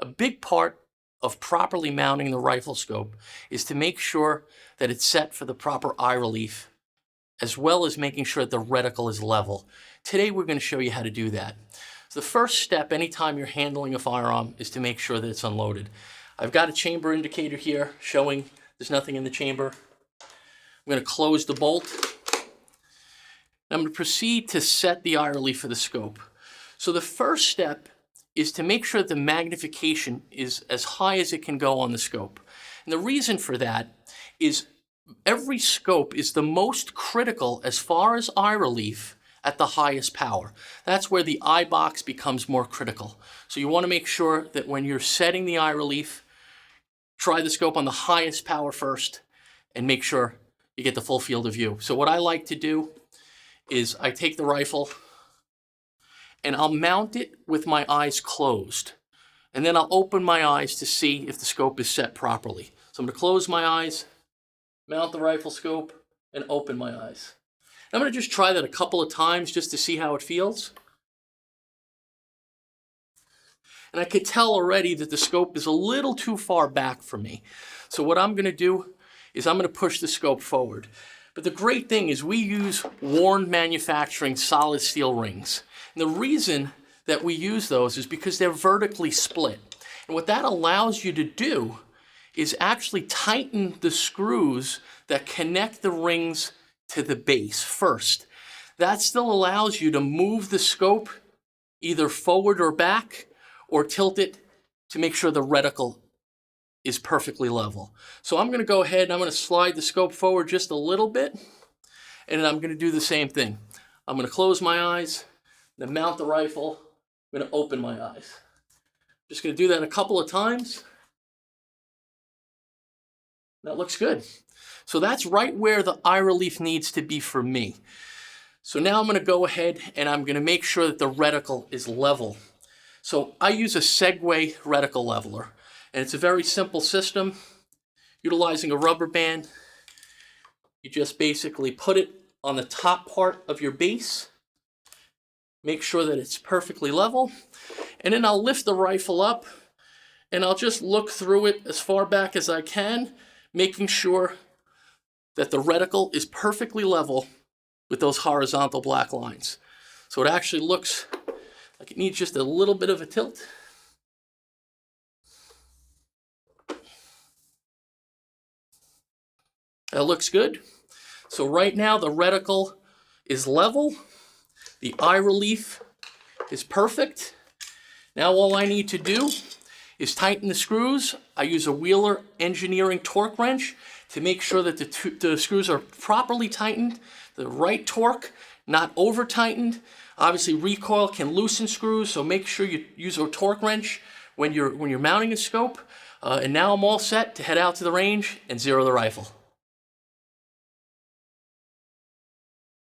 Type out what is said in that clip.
A big part of properly mounting the rifle scope is to make sure that it's set for the proper eye relief, as well as making sure that the reticle is level. Today we're going to show you how to do that. So the first step anytime you're handling a firearm is to make sure that it's unloaded. I've got a chamber indicator here showing there's nothing in the chamber. I'm going to close the bolt. I'm going to proceed to set the eye relief for the scope. So the first step is to make sure that the magnification is as high as it can go on the scope. And the reason for that is every scope is the most critical as far as eye relief at the highest power. That's where the eye box becomes more critical. So you want to make sure that when you're setting the eye relief, try the scope on the highest power first and make sure you get the full field of view. So what I like to do is I take the rifle and I'll mount it with my eyes closed. And then I'll open my eyes to see if the scope is set properly. So I'm going to close my eyes, mount the rifle scope, and open my eyes. I'm going to just try that a couple of times just to see how it feels. And I could tell already that the scope is a little too far back for me. So what I'm going to do is I'm going to push the scope forward. But the great thing is we use Warren Manufacturing solid steel rings. And the reason that we use those is because they're vertically split. And what that allows you to do is actually tighten the screws that connect the rings to the base first. That still allows you to move the scope either forward or back, or tilt it to make sure the reticle is perfectly level. So I'm going to go ahead and I'm going to slide the scope forward just a little bit, and then I'm going to do the same thing. I'm going to close my eyes, then mount the rifle. I'm going to open my eyes. Just going to do that a couple of times. That looks good. So that's right where the eye relief needs to be for me. So now I'm going to go ahead and I'm going to make sure that the reticle is level. So I use a Segway reticle leveler, and it's a very simple system. Utilizing a rubber band, you just basically put it on the top part of your base. Make sure that it's perfectly level, and then I'll lift the rifle up and I'll just look through it as far back as I can, making sure that the reticle is perfectly level with those horizontal black lines. So it actually looks like it needs just a little bit of a tilt. That looks good. So right now the reticle is level. The eye relief is perfect. Now all I need to do is tighten the screws. I use a Wheeler Engineering torque wrench to make sure that the screws are properly tightened, the right torque, not over tightened. Obviously recoil can loosen screws, so make sure you use a torque wrench when you're mounting a scope. And now I'm all set to head out to the range and zero the rifle.